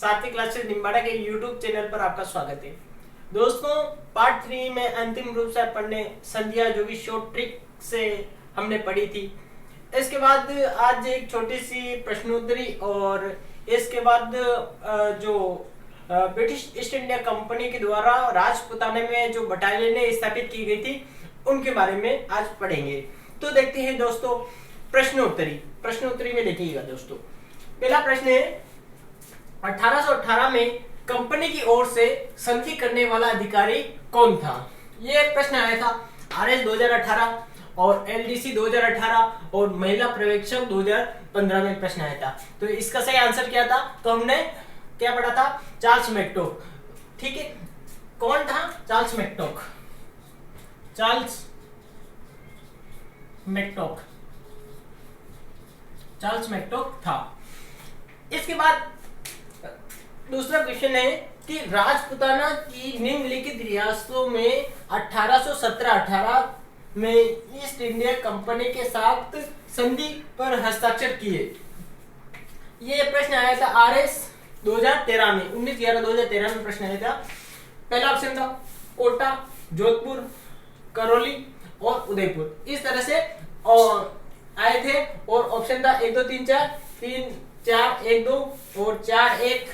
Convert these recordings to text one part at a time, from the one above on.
साथी क्लासेस निम्बाड़ा के YouTube channel पर आपका स्वागत है। दोस्तों, पार्ट 3 में अंतिम रूप से पढ़ने संधिया जो कि शॉर्ट ट्रिक से हमने पढ़ी थी। इसके बाद आज एक छोटी सी प्रश्नोत्तरी और इसके बाद जो ब्रिटिश ईस्ट इंडिया कंपनी के द्वारा राजपुताना में जो बटालियनें स्थापित की गई थी उनके बारे में आज पढ़ेंगे। तो देखते हैं दोस्तों प्रश्नोत्तरी में देखिएगा दोस्तों। पहला प्रश्न है, 1818 में कंपनी की ओर से संधि करने वाला अधिकारी कौन था? ये प्रश्न आया था आरएस 2018 और एलडीसी 2018 और महिला पर्यवेक्षक 2015 में प्रश्न आया था। तो इसका सही आंसर क्या था? तो हमने क्या पढ़ा था? चार्ल्स मैकटॉक। ठीक है, कौन था? चार्ल्स मैकटॉक था। इसके बाद दूसरा क्वेश्चन है कि राजपुताना की निम्नलिखित रियासतों में 1817-18 में ईस्ट इंडिया कंपनी के साथ संधि पर हस्ताक्षर किए। ये प्रश्न आया था आरएस 2013 में, 19/11/2013 में प्रश्न आया था। पहला ऑप्शन था कोटा, जोधपुर, करौली और उदयपुर। इस तरह से आए थे और ऑप्शन था 1 2 3 4, 3 4 1 2 और 4 1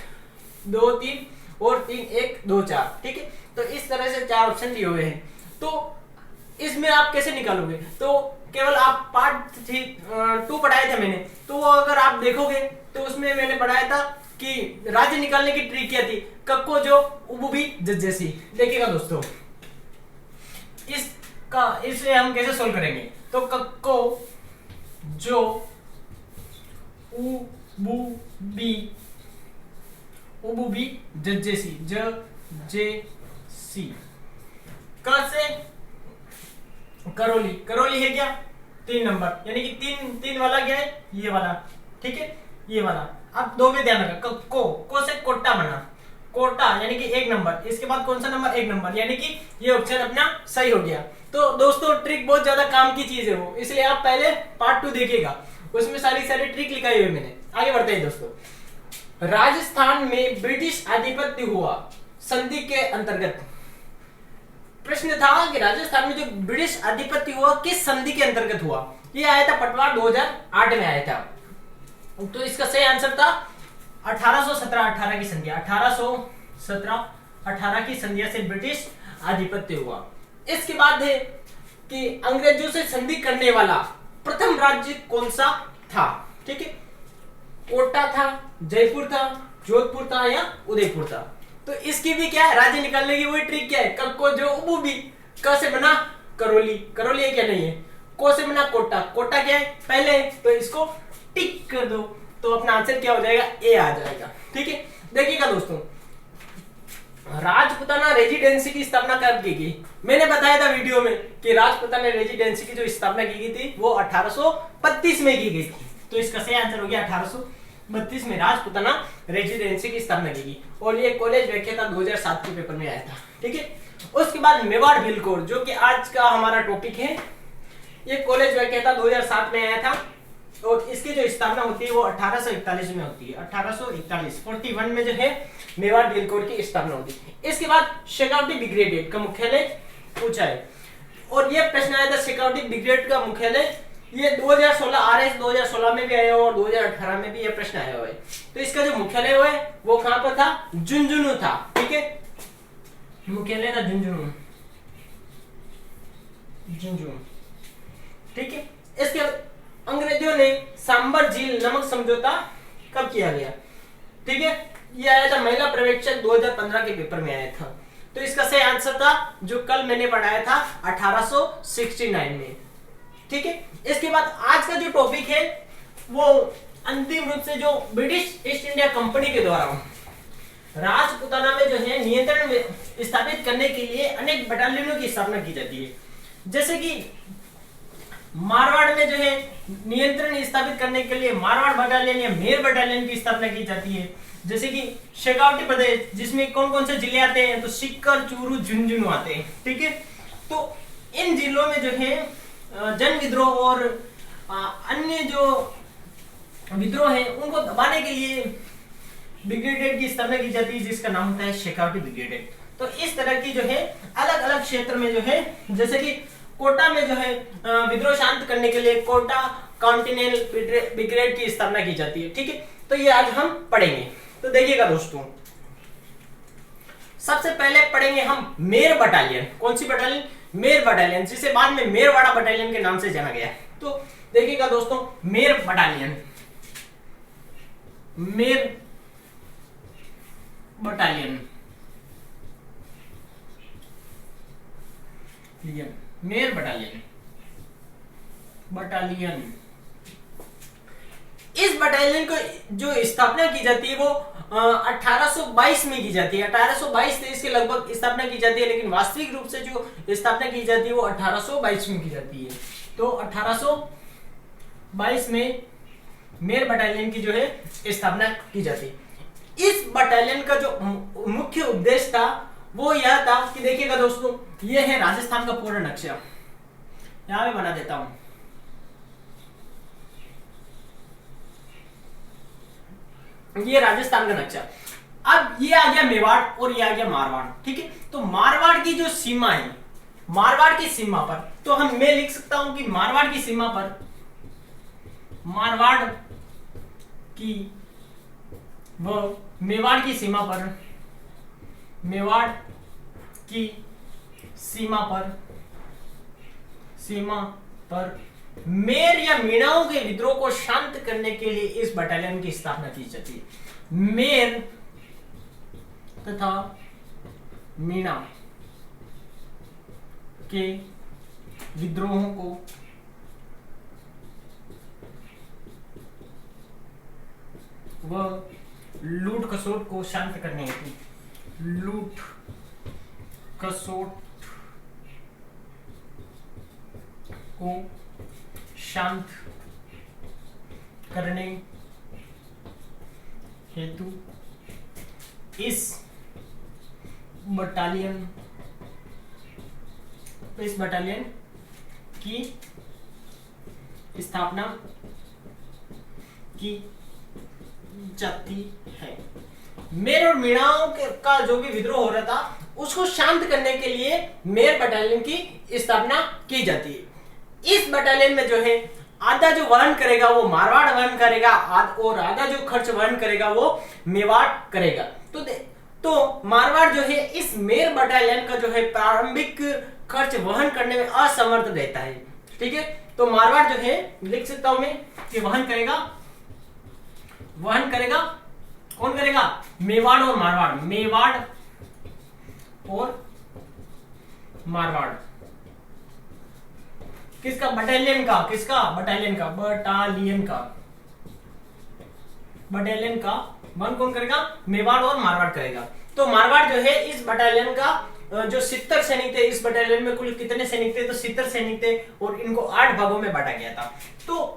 2 3 और 3 1 2 4। ठीक है, तो इस तरह से 4 ऑप्शन दिए हुए हैं। तो इसमें आप कैसे निकालोगे? तो केवल आप पार्ट 2 पढ़ाया था मैंने, तो वो अगर आप देखोगे तो उसमें मैंने पढ़ाया था कि राज्य निकालने की ट्रिक क्या थी? कक्को जो उबुबी जज्जेसी। देखिएगा दोस्तों, इसे हम कैसे सोल्व करेंगे? तो कक्को जो उबुबी जज्जेसी से करौली है क्या? 3 नंबर, यानी कि तीन वाला क्या है? ये वाला। ठीक है, ये वाला। अब 2 में ध्यान रखा, को से कोटा बना, कोटा यानी कि 1 नंबर। इसके बाद कौन सा नंबर? 1 नंबर, यानी कि ये ऑप्शन अपना सही हो गया। तो दोस्तों, ट्रिक बहुत ज्यादा काम की चीज है वो, इसलिए आप पहले पार्ट 2 देखिएगा, उसमें सारी ट्रिक लिखाई हुई मैंने। आगे बढ़ते हैं दोस्तों। राजस्थान में ब्रिटिश आधिपत्य हुआ संधि के अंतर्गत। प्रश्न था कि राजस्थान में जो ब्रिटिश आधिपत्य हुआ किस संधि के अंतर्गत हुआ? ये आया था पटवार 2008 में आया था। तो इसका सही आंसर था 1817-18 की संधि। 1817-18 की संधिया से ब्रिटिश आधिपत्य हुआ। इसके बाद है कि अंग्रेजों से संधि करने वाला प्रथम राज्य कौन सा था? ठीक है, कोटा था, जयपुर था, जोधपुर था या उदयपुर था? तो इसकी भी क्या है? राज्य निकालने की वही ट्रिक क्या है? कक्को जो उबुबी, क से बना करौली है क्या? नहीं है। को से बना कोटा क्या है? पहले, तो इसको टिक कर दो, तो अपना आंसर क्या हो जाएगा? ए आ जाएगा। ठीक है, देखिएगा दोस्तों, राजपुताना रेजिडेंसी की स्थापना कब की गई? मैंने बताया था वीडियो में कि राजपुताना रेजिडेंसी की जो स्थापना की गई थी वो 1832 में की गई थी। तो इसका सही आंसर हो गया 1832 में राजपुताना रेजिडेंसी की स्थापना की गई। और ये कॉलेज व्याख्याता 2007 के पेपर में आया था। ठीक है, उसके बाद मेवाड़ बिलकोर जो कि आज का हमारा टॉपिक है, ये कॉलेज व्याख्याता 2007 में आया था और इसकी जो स्थापना होती है वो 1841 में होती है। 1841 में जो है मेवाड़ बिलकोर की स्थापना होती है। इसके बाद शेखावटी ब्रिगेड का मुख्यालय पूछा है और ये प्रश्न आया था शेखावटी ब्रिगेड का मुख्यालय। ये 2016 आरएस 2016 में भी आया और 2018 में भी ये प्रश्न आया हुआ है। तो इसका जो मुख्यालय है वो कहां पर था? झुंझुनू था। ठीक है, मुख्यालय था झुंझुनू। ठीक है, इसके अंग्रेजों ने सांबर झील नमक समझौता कब किया गया? ठीक है, ये आया था महिला पर्यवेक्षक 2015 के पेपर में आया था। तो इसका सही आंसर था जो कल मैंने पढ़ाया था 1869 में। ठीक है, इसके बाद आज का जो टॉपिक है वो अंतिम रूप से जो ब्रिटिश ईस्ट इंडिया कंपनी के द्वारा राजपुताना में जो है नियंत्रण स्थापित करने के लिए अनेक बटालियनों की स्थापना की जाती है। जैसे कि मारवाड़ में जो है नियंत्रण स्थापित करने के लिए मारवाड़ बटालियन या मेर बटालियन की स्थापना की जाती है। जैसे कि शेखावटी प्रदेश जिसमें कौन कौन से जिले आते हैं? तो सीकर, चूरू, झुंझुनू आते हैं। ठीक है, तो इन जिलों में जो है जन विद्रोह और अन्य जो विद्रोह है उनको दबाने के लिए ब्रिगेडियर की स्थापना की जाती है जिसका नाम होता है शेखावटी ब्रिगेडियर। तो इस तरह की जो है अलग अलग क्षेत्र में जो है, जैसे कि कोटा में जो है विद्रोह शांत करने के लिए कोटा कॉन्टिनेंटल ब्रिगेड की स्थापना की जाती है। ठीक है, तो ये आज हम पढ़ेंगे। तो देखिएगा दोस्तों, सबसे पहले पढ़ेंगे हम मेर बटालियन। कौन सी बटालियन? मेर बटालियन, जिसे बाद में मेरवाड़ा बटालियन के नाम से जाना गया। तो देखिएगा दोस्तों, मेर बटालियन, मेर बटालियन, मेर बटालियन, बटालियन। इस बटालियन को जो स्थापना की जाती है वो 1822 में की जाती है। 1822-23 के लगभग स्थापना की जाती है, लेकिन वास्तविक रूप से जो स्थापना की जाती है वो 1822 में की जाती है। तो 1822 में मेर बटालियन की जो है स्थापना की जाती है। इस बटालियन का जो मुख्य उद्देश्य था वो यह था कि देखिएगा दोस्तों, ये है राजस्थान का पूरा नक्शा, यहां पे बना देता हूं। ये राजस्थान का नक्शा। अब ये आ गया मेवाड़ और ये आ गया मारवाड़। ठीक है, तो मारवाड़ की जो सीमा है, मारवाड़ की सीमा पर, तो मैं लिख सकता हूं कि मारवाड़ की सीमा पर, मारवाड़ की व मेवाड़ की सीमा पर, मेवाड़ की सीमा पर मेर या मीणाओं के विद्रोह को शांत करने के लिए इस बटालियन की स्थापना की जाती है। मेर तथा मीणा के विद्रोहों को व लूट खसोट को शांत करने हेतु, लूट खसोट को शांत करने हेतु इस बटालियन की स्थापना की जाती है। मेर और मीणाओं का जो भी विद्रोह हो रहा था उसको शांत करने के लिए मेर बटालियन की स्थापना की जाती है। इस बटालियन में जो है आधा जो वहन करेगा वो मारवाड़ वहन करेगा और आधा जो खर्च वहन करेगा वो मेवाड़ करेगा। तो मारवाड़ जो है इस मेर बटालियन का जो है प्रारंभिक खर्च वहन करने में असमर्थ रहता है। ठीक है, तो मारवाड़ जो है लिख सकता हूं मैं कि वहन करेगा कौन करेगा? मेवाड़ और मारवाड़, मेवाड़ और मारवाड़। किसका? बटालियन का। किसका? बटालियन का, बटालियन का वहन कौन करेगा? मेवाड़ और मारवाड़ करेगा। तो मारवाड़ जो है इस बटालियन का जो 70 सैनिक थे, इस बटालियन में कुल कितने सैनिक थे? तो 70 सैनिक थे और इनको 8 भागों में बांटा गया था। तो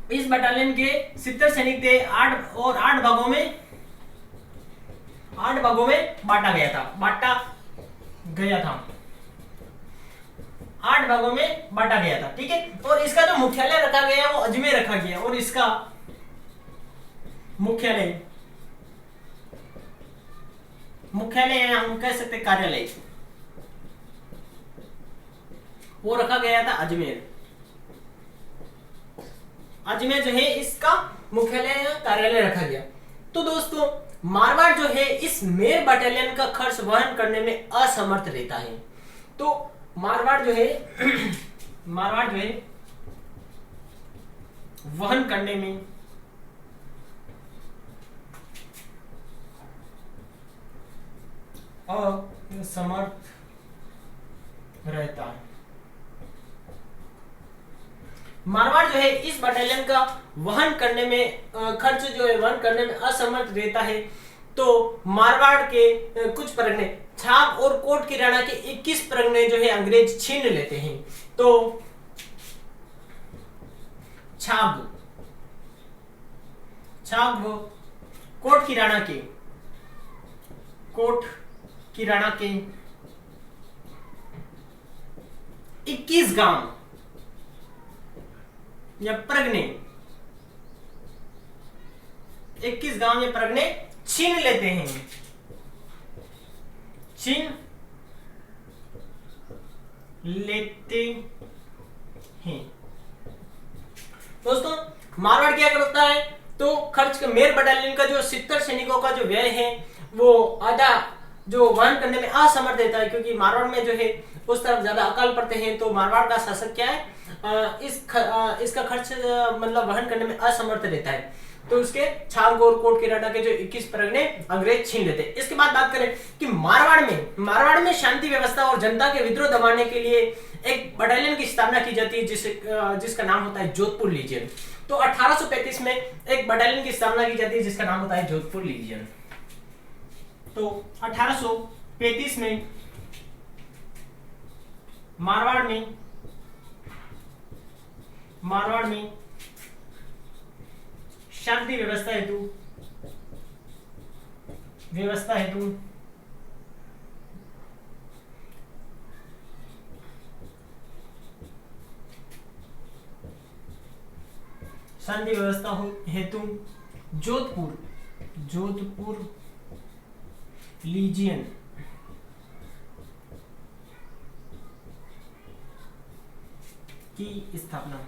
इस बटालियन के 70 सैनिक थे, 8 भागों में बांटा गया था, 8 भागों में बांटा गया था। ठीक है, और इसका जो मुख्यालय रखा गया वो अजमेर रखा गया और इसका मुख्यालय हम कह सकते कार्यालय वो रखा गया था अजमेर। अजमेर जो है इसका मुख्यालय या कार्यालय रखा गया। तो दोस्तों मारवाड़ जो है इस मेर बटालियन का खर्च वहन करने में असमर्थ रहता है। तो मारवाड़ जो है वहन करने में असमर्थ रहता है। मारवाड़ जो है इस बटालियन का वहन करने में खर्च जो है वहन करने में असमर्थ रहता है। तो मारवाड़ के कुछ परगने छाब और कोट की राणा के 21 परगने जो है अंग्रेज छीन लेते हैं। तो छाब कोट की राणा के 21 गांव या परगने 21 गांव या परगने छीन लेते हैं, छीन लेते हैं। दोस्तों मारवाड़ क्या करता है, तो खर्च का मेर बटालियन का जो 70 सैनिकों का जो व्यय है वो आधा जो वहन करने में असमर्थ रहता है, क्योंकि मारवाड़ में जो है उस तरफ ज्यादा अकाल पड़ते हैं, तो मारवाड़ का शासक क्या है इसका खर्च मतलब वहन करने में असमर्थ रहता है, तो उसके छांगोर कोट केराटा के जो 21 परगने अंग्रेज छीन लेते हैं। इसके बाद बात करें कि मारवाड़ में शांति व्यवस्था और जनता के विद्रोह दबाने के लिए एक बटालियन की स्थापना की जाती है जिसका नाम होता है जोधपुर लीजियन। तो 1835 में एक बटालियन की स्थापना की जाती है जिसका नाम होता है जोधपुर लीजियन। तो 1835 में मारवाड़ में शांति व्यवस्था हेतु शांति व्यवस्था हेतु जोधपुर लीजियन की स्थापना।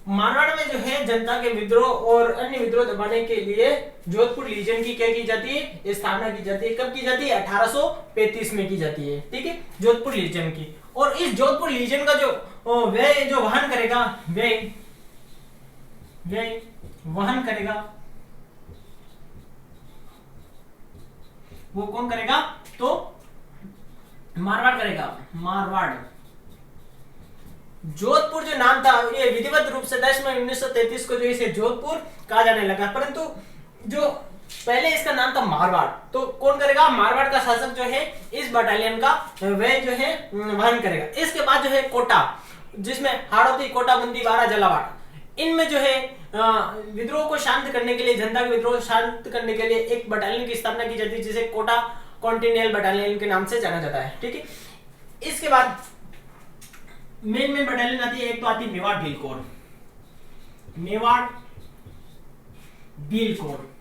मारवाड़ में जो है जनता के विद्रोह और अन्य विद्रोह दबाने के लिए जोधपुर लीजियन की क्या की जाती है, स्थापना की जाती है। कब की जाती है, 1835 में की जाती है, ठीक है, जोधपुर लीजियन की। और इस जोधपुर लीजियन का जो व्यय जो वहन करेगा, व्यय वहन करेगा, वो कौन करेगा, तो मारवाड़ करेगा। मारवाड़ जोधपुर जो नाम था ये विधिवत रूप से 10 मई 1933 को जो इसे जोधपुर कहा जाने लगा, परंतु जो पहले इसका नाम था मारवाड़, तो कौन करेगा, मारवाड़ का शासक जो है इस बटालियन का वह जो है वहन करेगा। इसके बाद जो है कोटा, जिसमें हाड़ौती, कोटा बंदी, बारा, जलावाड़, इनमें जो है विद्रोह को शांत करने के लिए, जनता के विद्रोह को शांत करने के लिए एक बटालियन की स्थापना की जाती है जिसे कोटा कॉन्टिनेंटल बटालियन के नाम से जाना जाता है, ठीक है। इसके बाद मेन बटालियन आती है, एक तो आती है मेवाड़ भील कोर, मेवाड़ भील कोर।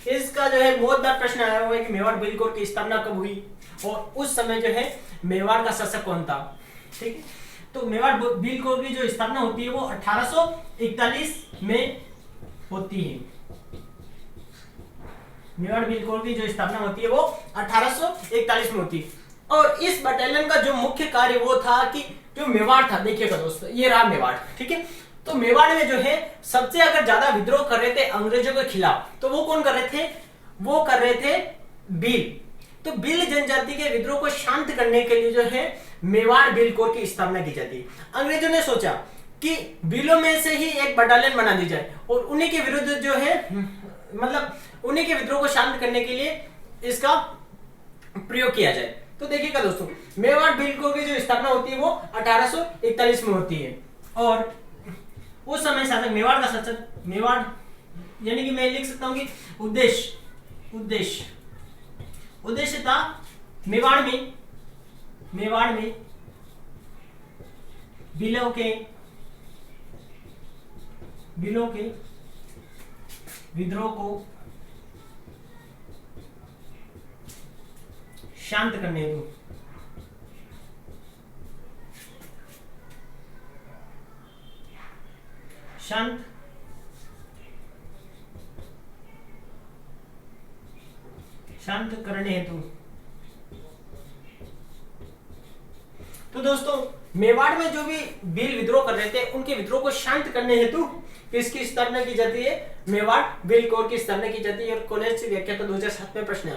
इसका जो है बहुत बार प्रश्न आया हुआ है कि मेवाड़ भील कोर की स्थापना कब हुई और उस समय जो है मेवाड़ का शासक कौन था, ठीक है। तो मेवाड़ भील कोर की जो स्थापना होती है वो 1841 में होती है। मेवाड़ भील कोर की जो स्थापना होती है वो 1841 में होती है। और इस बटालियन का जो मुख्य कार्य वो था कि जो मेवाड़ था, देखिएगा दोस्तों ये रहा मेवाड़, ठीक है। तो मेवाड़ में जो है सबसे अगर ज्यादा विद्रोह कर रहे थे अंग्रेजों के खिलाफ, तो वो कौन कर रहे थे, वो कर रहे थे भील। तो भील जनजाति के विद्रोह को शांत करने के लिए जो है मेवाड़ भील कोर की स्थापना की जाती है। अंग्रेजों ने सोचा कि भीलों में से ही एक बटालियन बना दी जाए और उन्हीं के विरुद्ध जो है मतलब उन्हीं के विद्रोह को शांत करने के लिए इसका प्रयोग किया जाए। तो देखिएगा दोस्तों, मेवाड़ भील कोर की जो स्थापना होती है वो 1841 में होती है। और उस समय शासक मेवाड़ का शासक, मेवाड़ यानी कि मैं लिख सकता हूं कि उद्देश्य था मेवाड़ में भीलों के विद्रोह को शांत करने हेतु शांत करने हेतु। तो दोस्तों मेवाड़ में जो भी भील विद्रोह कर रहे थे उनके विद्रोह को शांत करने हेतु किसकी स्थापना की जाती है, मेवाड़ भील कोर की स्थापना की जाती है। और कॉलेज से व्याख्या तो 2007 में प्रश्न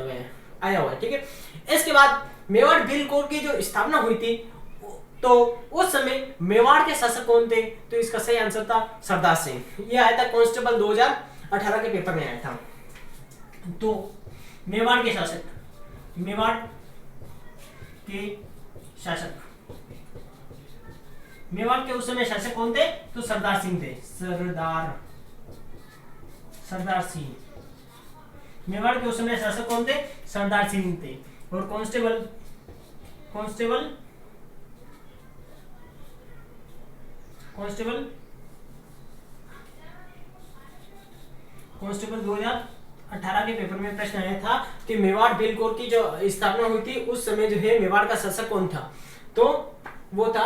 आया हुआ है, ठीक है। इसके बाद मेवाड़ भील कोर की जो स्थापना हुई थी, तो उस समय मेवाड़ के शासक कौन थे, तो इसका सही आंसर था सरदार सिंह। यह आया था कांस्टेबल 2018 के पेपर में आया था। तो मेवाड़ के शासक मेवाड़ के उस समय शासक कौन थे, तो सरदार सिंह थे, सरदार सिंह। मेवाड़ के उस समय शासक कौन थे, सरदार सिंह थे। और कांस्टेबल कांस्टेबल 2018 के पेपर में प्रश्न आया था कि मेवाड़ बिल कोर की जो स्थापना हुई थी उस समय जो है मेवाड़ का शासक कौन था, तो वो था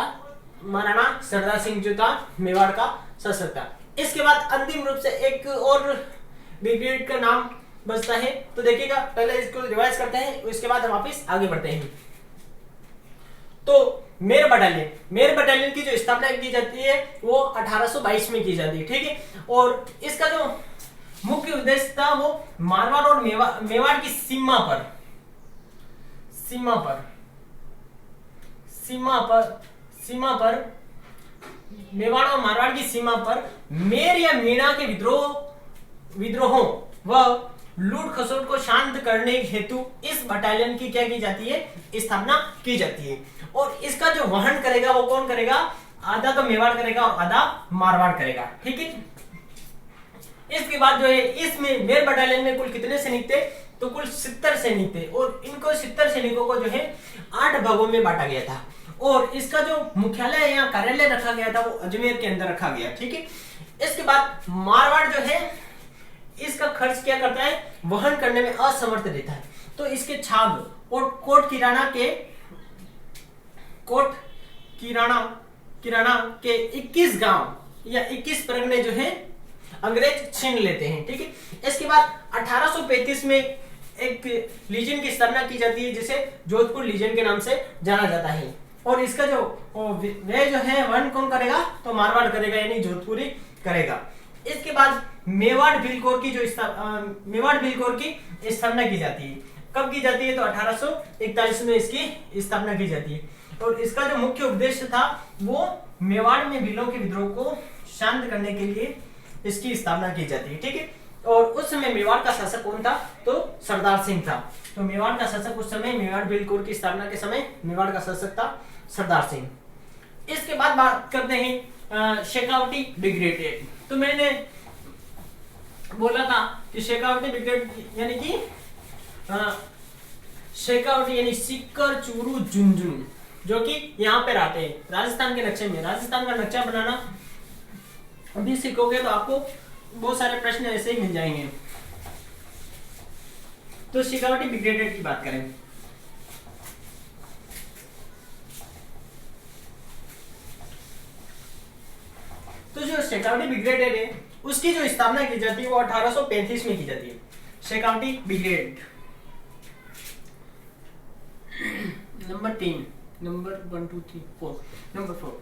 महाराणा सरदार सिंह जो था मेवाड़ का शासक था। इसके बाद अंतिम रूप से एक और ब्रिगेड का नाम बचता है, तो देखिएगा पहले इसको रिवाइज करते हैं, उसके बाद हम वापस आगे बढ़ते हैं। तो मेर बटालियन की जो स्थापना की जाती है वो 1822 में की जाती है, ठीक है। और इसका जो मुख्य उद्देश्य था वो मारवाड़ और मेवाड़ की सीमा पर मेवाड़ और मारवाड़ की सीमा पर मेर या मीणा के विद्रोहों व लूट खसोट को शांत करने हेतु इस बटालियन की क्या की जाती है, स्थापना की जाती है। और इसका जो वहन करेगा वो कौन करेगा, आधा तो मेवाड़ करेगा और आधा मारवाड़ करेगा, ठीक है। इसके बाद जो है इसमें मेर बटालियन में कुल कितने सैनिक थे, तो कुल 70 सैनिक थे और इनको 70 सैनिकों को जो है 8 भागों में बांटा गया था। और इसका जो मुख्यालय या कार्यालय रखा गया था वो अजमेर के अंदर रखा गया, ठीक है। इसके बाद मारवाड़ जो है इसका खर्च क्या करता है, वहन करने में असमर्थ रहता है, तो इसके छाब और कोट किराना के 21 गांव या 21 परगने जो है अंग्रेज छीन लेते हैं, ठीक है। इसके बाद 1835 में एक लीजन की स्थापना की जाती है जिसे जोधपुर लीजन के नाम से जाना जाता है। और इसका जो वे जो है वहन कौन करेगा, तो मारवाड़ करेगा, यानी जोधपुरी करेगा। इसके बाद मेवाड़ बिल कोर की स्थापना की जाती है। कब की जाती है, तो 1841 में इसकी स्थापना की जाती है। और इसका जो मुख्य उद्देश्य था वो मेवाड़ में भीलों के विद्रोह को शांत करने के लिए इसकी स्थापना की जाती है, ठीक है। और उस समय मेवाड़ का शासक कौन था, तो सरदार सिंह था। तो मेवाड़ का शासक उस समय मेवाड़ बिल कोर की स्थापना के समय मेवाड़ का शासक था सरदार सिंह। इसके बाद बात करते हैं शेखावटी ब्रिगेड। तो मैंने बोला था कि शेखावटी ब्रिगेड यानी कि शेखावटी यानी सीकर, चूरू, झुंझुनू जो कि यहाँ पे रहते हैं राजस्थान के नक्शे में। राजस्थान का नक्शा बनाना अभी सीखोगे तो आपको बहुत सारे प्रश्न ऐसे ही मिल जाएंगे। तो शेखावटी ब्रिगेड की बात करें, तो जो शेखावटी ब्रिगेड है उसकी जो स्थापना की जाती है वो 1835 में की जाती है। Shekhawati brigade number 3, number 1 2 3 4, number 4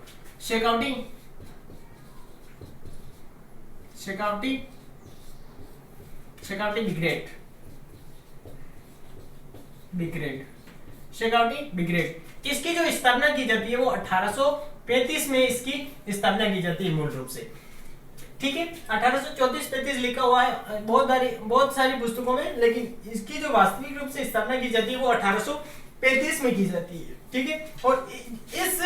Shekhawati brigade इसकी जो स्थापना की जाती है वो 1835 में इसकी स्थापना की जाती है मूल रूप से, ठीक है। 1834-35 लिखा हुआ है बहुत सारी पुस्तकों में, लेकिन इसकी जो वास्तविक रूप से स्थापना की जाती है वो 1835 में की जाती है, ठीक है। और इस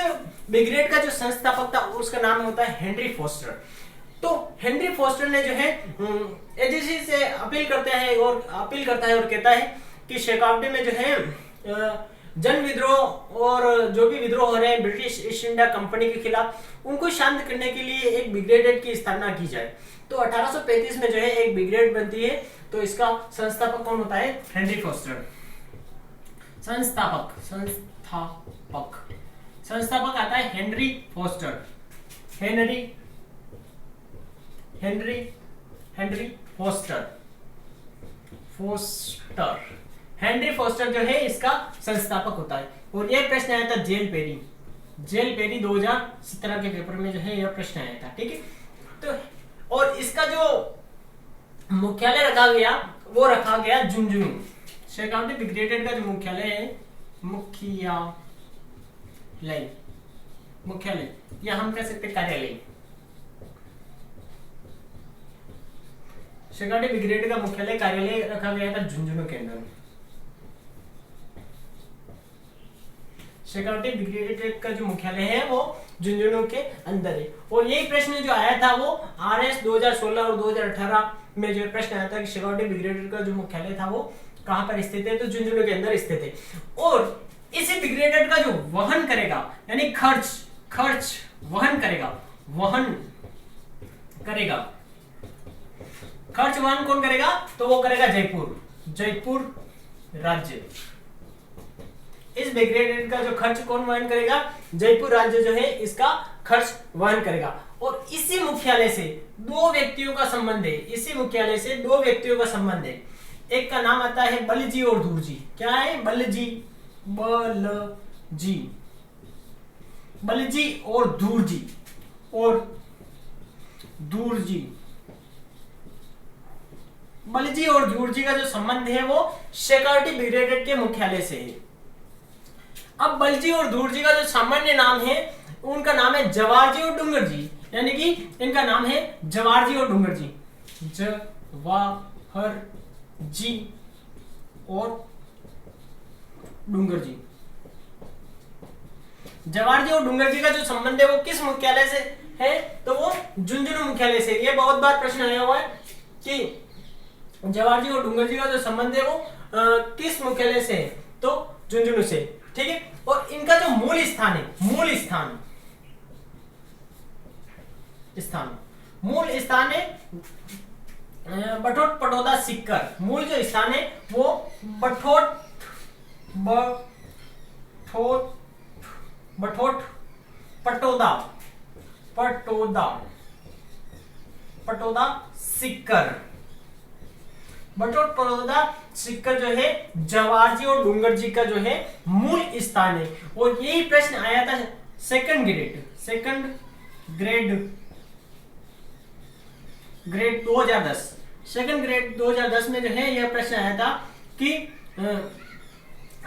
ब्रिगेड का जो संस्थापक था उसका नाम होता है हेनरी फोस्टर। तो हेनरी फोस्टर ने जो है एजेंसी से अपील करता है और कहता है कि शेखावटी में जो है जन विद्रोह और जो भी विद्रोह हो रहे हैं ब्रिटिश ईस्ट इंडिया कंपनी के खिलाफ उनको शांत करने के लिए एक ब्रिगेड की स्थापना की जाए। तो 1835 में जो है एक ब्रिगेड बनती है। तो इसका संस्थापक कौन होता है, हेनरी फोस्टर। संस्थापक आता है हेनरी फोस्टर। हेनरी फोस्टर जो है इसका संस्थापक होता है। और यह प्रश्न आया था जेल पेरी 2017 के पेपर में जो है यह प्रश्न आया था, ठीक है। तो और इसका जो मुख्यालय रखा गया झुंझुनू। शेखावटी ब्रिगेड का जो मुख्यालय है मुख्यालय या हम कह सकते कार्यालय। शेखावटी ब्रिगेड का मुख्यालय कार्यालय रखा गया था झुंझुनू के अंदर। शेखावटी ब्रिगेड का जो मुख्यालय है वो झुंझुनू के अंदर है। और यही प्रश्न जो आया था वो आरएस 2016 और 2018 में जो प्रश्न आया था कि शेखावटी ब्रिगेड का जो मुख्यालय था वो कहां पर स्थित है, तो झुंझुनू के अंदर स्थित है। और इसी ब्रिगेड का जो वहन करेगा यानी खर्च वहन करेगा वहन करेगा। खर्च वहन कौन करेगा? तो वो करेगा जयपुर राज्य। इस ब्रिगेडियर का जो खर्च कौन वहन करेगा? जयपुर राज्य जो है इसका खर्च वहन करेगा। और इसी मुख्यालय से दो व्यक्तियों का संबंध है, इसी मुख्यालय से दो व्यक्तियों का संबंध है। एक का नाम आता है बलजी और दूरजी। क्या है? बलजी और दूरजी बलजी और दूरजी का जो संबंध है वो शेखावटी ब्रिगेडियर के मुख्यालय से है। अब बलजी और दूरजी का जो सामान्य नाम है उनका नाम है जवाहरजी और डूंगरजी, यानी कि इनका नाम है जवाहरजी और डूंगरजी। जवाहरजी और डूंगरजी। जवाहरजी और डूंगरजी का जो संबंध है वो किस मुख्यालय से है? तो वो झुंझुनू मुख्यालय से। ये बहुत बार प्रश्न आया हुआ है कि जवाहरजी और डूंगरजी का जो संबंध है वो किस मुख्यालय से है? तो झुंझुनू से। ठीक है। और इनका जो मूल स्थान है, मूल स्थान है बठोट पटोदा सिक्कर। मूल जो स्थान है वो बठोट पटोदा सिक्कर। बठोट पटोदा सिक्कर जो है जवाहरजी और डूंगरजी का जो है मूल स्थान है। और यही प्रश्न आया था सेकंड ग्रेड 2010। सेकंड ग्रेड 2010 में जो है यह प्रश्न आया था कि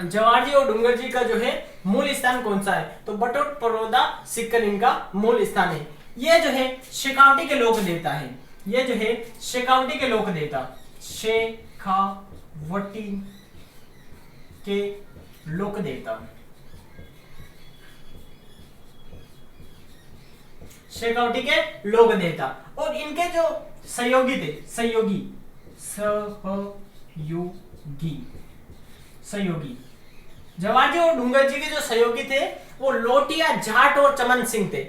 जवाहरजी और डूंगरजी का जो है मूल स्थान कौन सा है? तो बठोट पटोदा सिक्कर इनका मूल स्थान है। यह जो है शेखावटी के लोक देवता है। यह जो है शेखावटी के लोक देवता, शेखावटी के लोक देवता, शेखावटी के लोक देवता। और इनके जो सहयोगी थे, सहयोगी जवाहरजी और डूंगरजी के जो सहयोगी थे वो लोटिया जाट और चमन सिंह थे।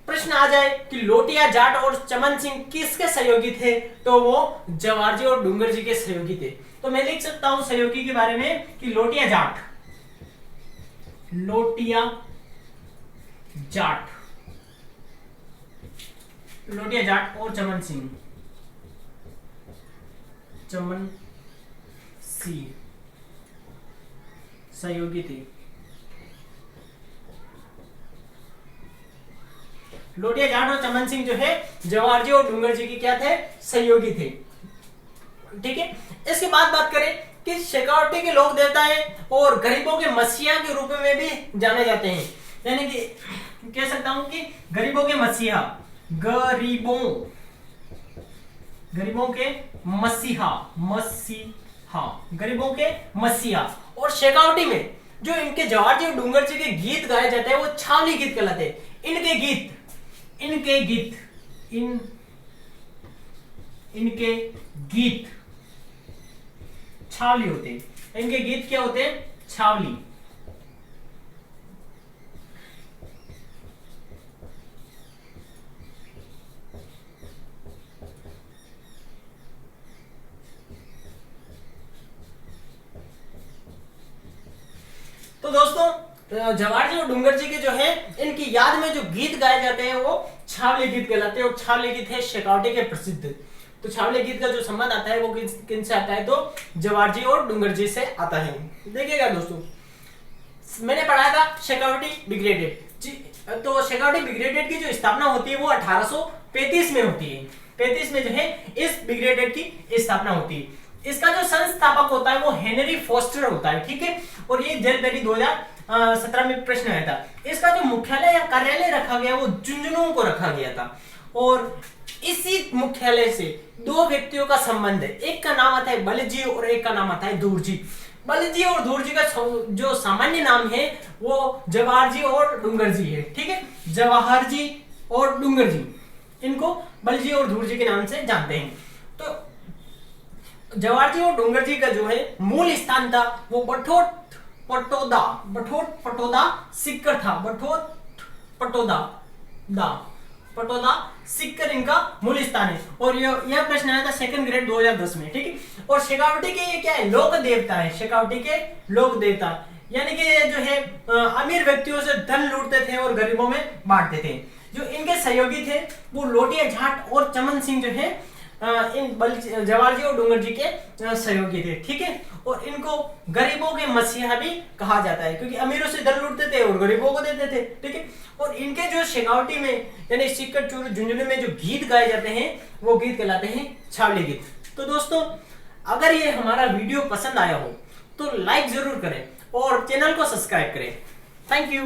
प्रश्न आ जाए कि लोटिया जाट और चमन सिंह किसके सहयोगी थे? तो वो जवाहरजी और डूंगरजी के सहयोगी थे। तो मैं लिख सकता हूं सहयोगी के बारे में कि लोटिया जाट और चमन सिंह सहयोगी थे। लोटिया जाट और चमन सिंह जो है जवाहरजी और डूंगरजी के क्या थे? सहयोगी थे। ठीक है। इसके बाद बात करें कि शेखावटी के लोक देवता है और गरीबों के मसीहा के रूप में भी जाने जाते हैं। यानी कि कह सकता हूं कि गरीबों के मसीहा, गरीबों के मसीहा। और शेखावटी में जो इनके जवाहरजी और डूंगरजी के गीत गाए जाते हैं वो छावली गीत कहलाते हैं। इनके गीत छावली होते हैं। इनके गीत क्या होते हैं? छावली। तो दोस्तों जवाहरजी और डूंगरजी के जो है इनकी याद में जो गीत गाए जाते हैं वो छावली गीत कहलाते हैं। और छावली गीत है शेखावटी के प्रसिद्ध। तो छावली गीत का जो संबंध आता है वो किन से आता है? तो जवाहरजी और डूंगरजी से आता है। देखिएगा दोस्तों, मैंने पढ़ाया था शेखावटी ब्रिगेडियर। तो शेखावटी ब्रिगेडियर की जो स्थापना होती है वो 1835 में होती है। 35 में जो है इस ब्रिगेडियर की स्थापना होती है। इसका जो संस्थापक होता है वो हेनरी फोस्टर होता है। ठीक है। और ये जनवरी 2017 में प्रश्न आया था। इसका जो मुख्यालय या कार्यालय रखा गया वो झुंझुनू को रखा गया था। और इसी मुख्यालय से दो व्यक्तियों का संबंध है। एक का नाम आता है बलजी और एक का नाम आता है दूरजी। बलजी और दूरजी का जो सामान्य नाम है वो जवाहरजी और डूंगरजी है। ठीक है। जवाहरजी और डूंगरजी, इनको बलजी और दूरजी के नाम से जानते हैं। तो जवाहरजी और डूंगरजी का जो है मूल स्थान था वो बठोट पटोदा सिक्कर था। बठोट पटोदा पटोदा सिक्कर इनका मूल स्थान है। और यह प्रश्न आया था 2nd ग्रेड 2010 में, ठीक है। और शेखावटी के ये क्या है, लोक देवता है, शेखावटी के लोक देवता, यानी कि ये जो है अमीर व्यक्तियों से धन लूटते थे और गरीबों में बांटते थे। जो इनके सहयोगी थे वो लोटिया जाट और चमन सिंह जो है इन जवाहर जी और डूंगर जी के सहयोगी थे, ठीक है। और इनको गरीबों के मसीहा भी कहा जाता है, क्योंकि अमीरों से धन लूटते थे और गरीबों को देते थे, ठीक है। और इनके जो शेखावटी में यानी सिक्कर चूरू झुंझुनू में जो गीत गाए जाते हैं वो गीत कहलाते हैं छावली गीत। तो दोस्तों अगर ये हमारा वीडियो पसंद आया हो तो लाइक जरूर करें और चैनल को सब्सक्राइब करें। Thank you.